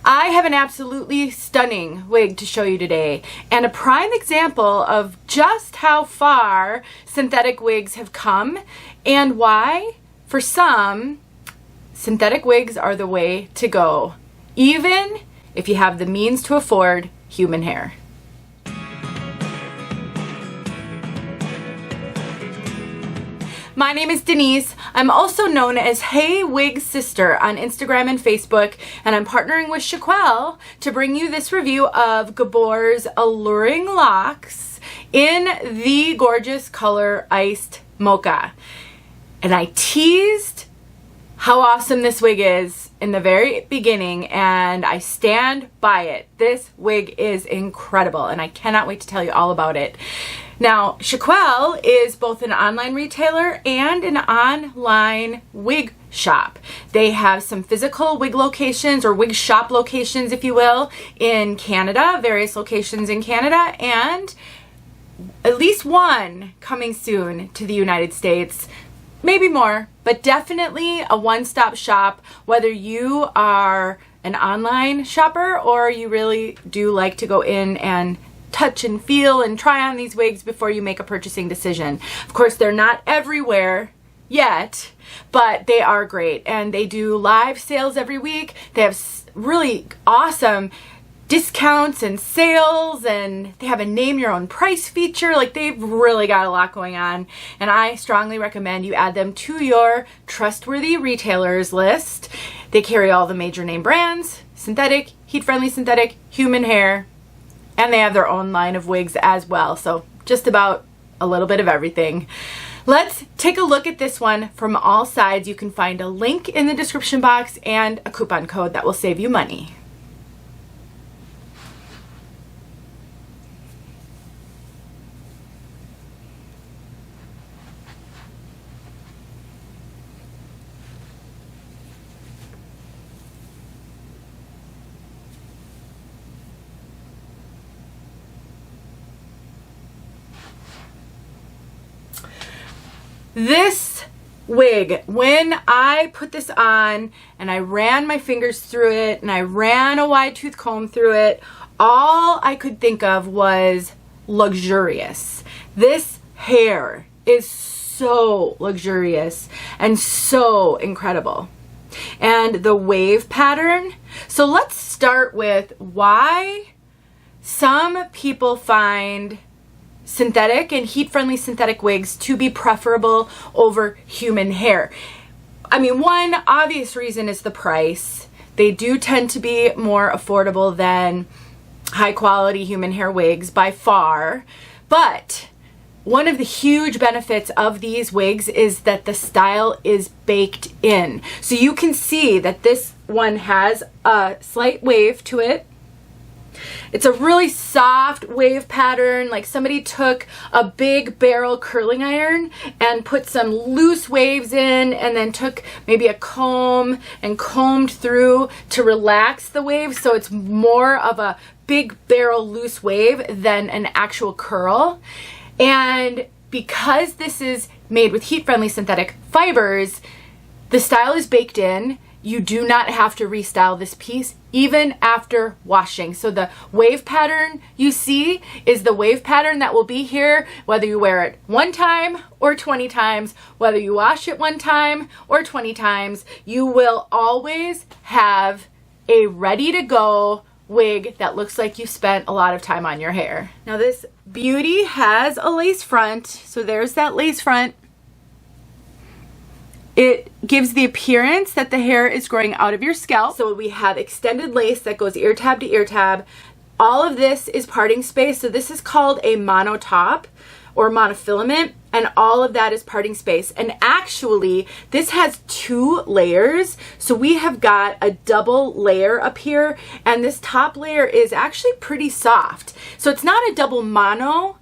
I have an absolutely stunning wig to show you today, and a prime example of just how far synthetic wigs have come and why, for some, synthetic wigs are the way to go, even if you have the means to afford human hair. My name is Denise. I'm also known as heywigsister on Instagram and Facebook, and I'm partnering with 𝘕𝘂 to bring you this review of Gabor's Alluring locks in the gorgeous color Iced Mocha. And I teased how awesome this wig is in the very beginning, and I stand by it. This wig is incredible, and I cannot wait to tell you all about it. Now, 𝘕𝘂 is both an online retailer and an online wig shop. They have some physical wig locations, or wig shop locations, if you will, in Canada, various locations in Canada, and at least one coming soon to the United States. Maybe more, but definitely a one-stop shop, whether you are an online shopper or you really do like to go in and touch and feel and try on these wigs before you make a purchasing decision. Of course, they're not everywhere yet, but they are great, and they do live sales every week. They have really awesome discounts and sales, and they have a name your own price feature. Like, they've really got a lot going on, and I strongly recommend you add them to your trustworthy retailers list. They carry all the major name brands: synthetic, heat-friendly synthetic, human hair, and they have their own line of wigs as well. So just about a little bit of everything. Let's take a look at this one from all sides. You can find a link in the description box and a coupon code that will save you money. This wig, when I put this on and I ran my fingers through it and I ran a wide tooth comb through it, all I could think of was luxurious. This hair is so luxurious and so incredible. And the wave pattern. So let's start with why some people find synthetic and heat-friendly synthetic wigs to be preferable over human hair. I mean, one obvious reason is the price. They do tend to be more affordable than high-quality human hair wigs by far, but one of the huge benefits of these wigs is that the style is baked in. So you can see that this one has a slight wave to it. It's a really soft wave pattern, like somebody took a big barrel curling iron and put some loose waves in, and then took maybe a comb and combed through to relax the waves, so it's more of a big barrel loose wave than an actual curl. And because this is made with heat-friendly synthetic fibers, the style is baked in. You do not have to restyle this piece even after washing. So the wave pattern you see is the wave pattern that will be here whether you wear it one time or 20 times, whether you wash it one time or 20 times. You will always have a ready to go wig that looks like you spent a lot of time on your hair. Now, this beauty has a lace front, so there's that lace front. It gives the appearance that the hair is growing out of your scalp. So we have extended lace that goes ear tab to ear tab. All of this is parting space. So this is called a mono top or monofilament, and all of that is parting space. And actually, this has 2 layers. So we have got a double layer up here, and this top layer is actually pretty soft. So it's not a double mono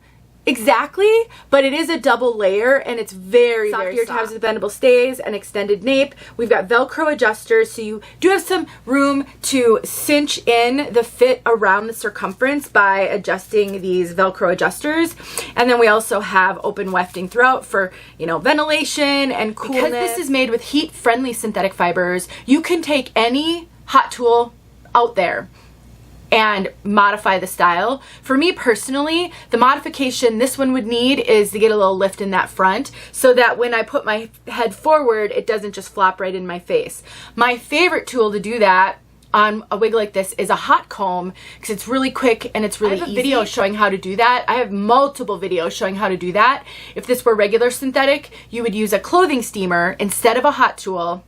exactly, but it is a double layer, and it's very soft. Ear tabs with bendable stays and extended nape. We've got Velcro adjusters, so you do have some room to cinch in the fit around the circumference by adjusting these Velcro adjusters. And then we also have open wefting throughout for, you know, ventilation and coolness. Because this is made with heat-friendly synthetic fibers, you can take any hot tool out there and modify the style. For me personally, the modification this one would need is to get a little lift in that front so that when I put my head forward, it doesn't just flop right in my face. My favorite tool to do that on a wig like this is a hot comb, because it's really quick and it's really easy. I have a video showing how to do that. I have multiple videos showing how to do that. If this were regular synthetic, you would use a clothing steamer instead of a hot tool.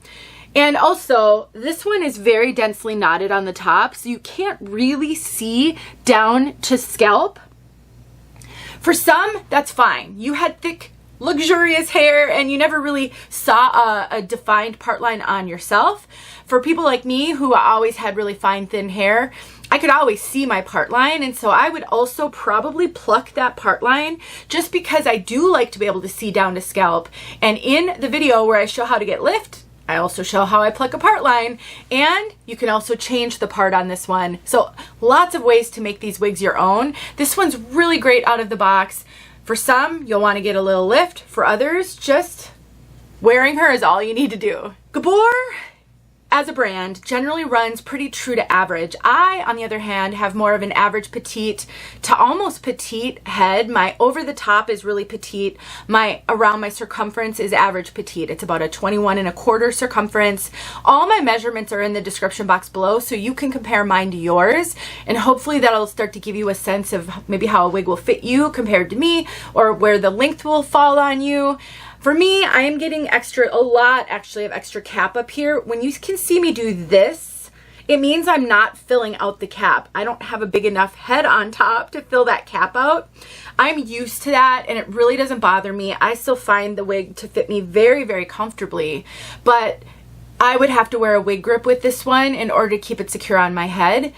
And also, this one is very densely knotted on the top, so you can't really see down to scalp. For some, that's fine. You had thick, luxurious hair and you never really saw a defined part line on yourself. For people like me who always had really fine, thin hair, I could always see my part line, and so I would also probably pluck that part line just because I do like to be able to see down to scalp. And in the video where I show how to get lift, I also show how I pluck a part line, and you can also change the part on this one. So lots of ways to make these wigs your own. This one's really great out of the box. For some, you'll want to get a little lift. For others, just wearing her is all you need to do. Gabor, as a brand, generally runs pretty true to average. I, on the other hand, have more of an average petite to almost petite head. My over the top is really petite. My around my circumference is average petite. It's about a 21¼ circumference. All my measurements are in the description box below, so you can compare mine to yours, and hopefully that'll start to give you a sense of maybe how a wig will fit you compared to me, or where the length will fall on you. For me, I am getting a lot actually of extra cap up here. When you can see me do this, it means I'm not filling out the cap. I don't have a big enough head on top to fill that cap out. I'm used to that and it really doesn't bother me. I still find the wig to fit me very, very comfortably, but I would have to wear a wig grip with this one in order to keep it secure on my head.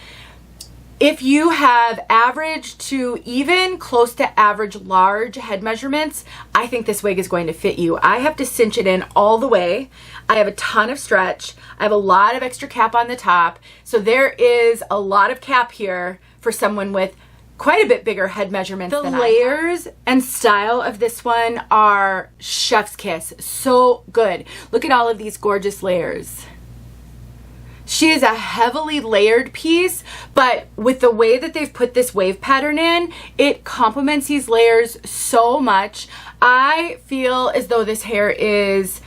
If you have average to even close to average large head measurements, I think this wig is going to fit you. I have to cinch it in all the way. I have a ton of stretch. I have a lot of extra cap on the top. So there is a lot of cap here for someone with quite a bit bigger head measurements than I have. The layers and style of this one are chef's kiss. So good. Look at all of these gorgeous layers. She is a heavily layered piece, but with the way that they've put this wave pattern in, it complements these layers so much. I feel as though this hair is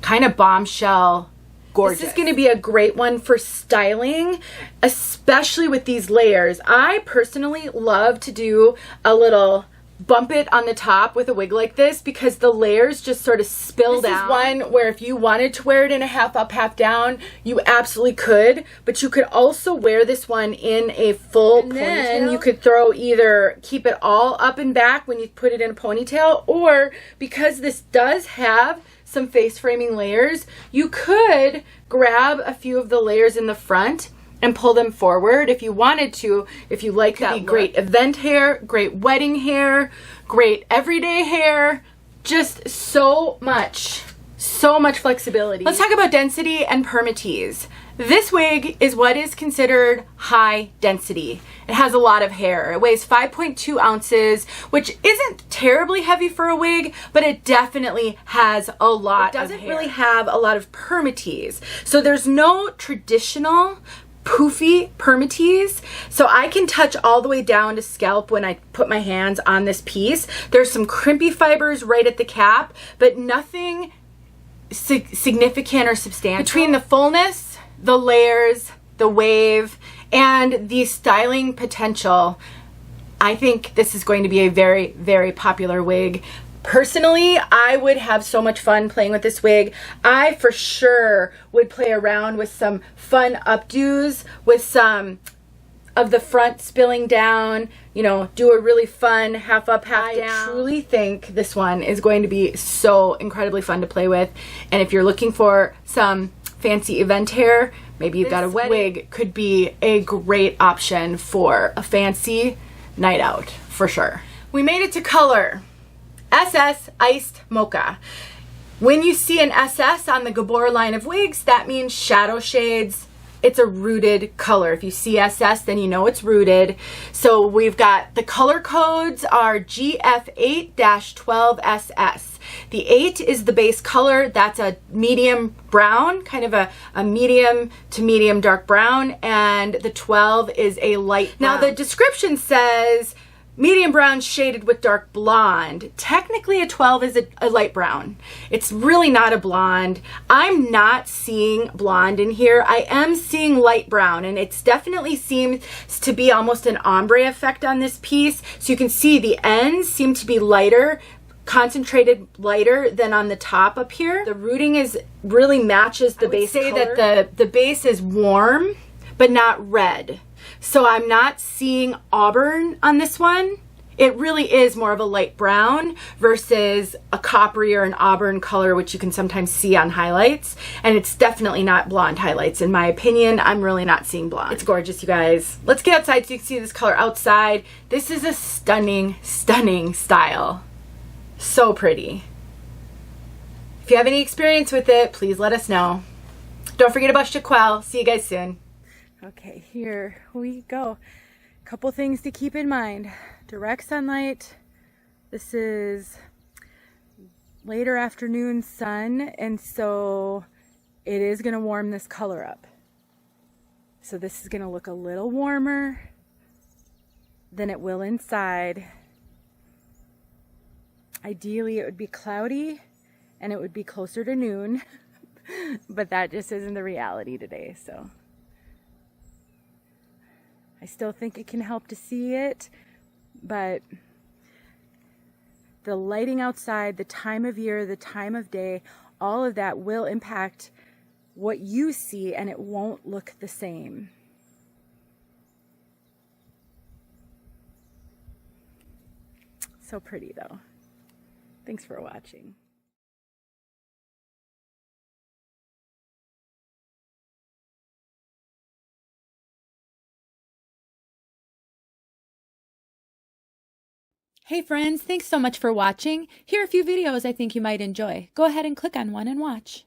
kind of bombshell gorgeous. This is going to be a great one for styling, especially with these layers. I personally love to do a little bump it on the top with a wig like this because the layers just sort of spill down. This is one where if you wanted to wear it in a half up, half down, you absolutely could, but you could also wear this one in a full ponytail. You could throw either keep it all up and back when you put it in a ponytail, or because this does have some face framing layers, you could grab a few of the layers in the front and pull them forward if you wanted to, if you like that. Great event hair, great wedding hair, great everyday hair, just so much flexibility. Let's talk about density and Permatease. This wig is what is considered high density. It has a lot of hair. It weighs 5.2 ounces, which isn't terribly heavy for a wig, but it definitely has a lot of hair. It doesn't really have a lot of Permatease. So there's no traditional poofy Permatease, so I can touch all the way down to scalp when I put my hands on this piece. There's some crimpy fibers right at the cap, but nothing significant or substantial. Between the fullness, the layers, the wave, and the styling potential, I think this is going to be a very, very popular wig. Personally, I would have so much fun playing with this wig. I for sure would play around with some fun updos, with some of the front spilling down, you know, do a really fun half up, half down. I truly think this one is going to be so incredibly fun to play with. And if you're looking for some fancy event hair, maybe you've got a wig, could be a great option for a fancy night out, for sure. We made it to color. SS Iced Mocha. When you see an SS on the Gabor line of wigs, that means shadow shades. It's a rooted color. If you see SS, then you know it's rooted. So we've got the color codes are GF8-12SS. The 8 is the base color. That's a medium brown, kind of a medium to medium dark brown. And the 12 is a light brown. Now the description says medium brown shaded with dark blonde. Technically a 12 is a light brown. It's really not a blonde. I'm not seeing blonde in here. I am seeing light brown, and it's definitely seems to be almost an ombre effect on this piece. So you can see the ends seem to be lighter, concentrated lighter than on the top up here. The rooting is really matches the base color. I would say that the base is warm, but not red. So I'm not seeing auburn on this one. It really is more of a light brown versus a coppery or an auburn color, which you can sometimes see on highlights. And it's definitely not blonde highlights. In my opinion, I'm really not seeing blonde. It's gorgeous, you guys. Let's get outside so you can see this color outside. This is a stunning, stunning style. So pretty. If you have any experience with it, please let us know. Don't forget about 𝘠𝑬𝑄. See you guys soon. Okay, here we go. Couple things to keep in mind. Direct sunlight. This is later afternoon sun, and so it is going to warm this color up. So this is going to look a little warmer than it will inside. Ideally it would be cloudy and it would be closer to noon, but that just isn't the reality today. So I still think it can help to see it, but the lighting outside, the time of year, the time of day, all of that will impact what you see, and it won't look the same. So pretty though. Thanks for watching. Hey friends, thanks so much for watching. Here are a few videos I think you might enjoy. Go ahead and click on one and watch.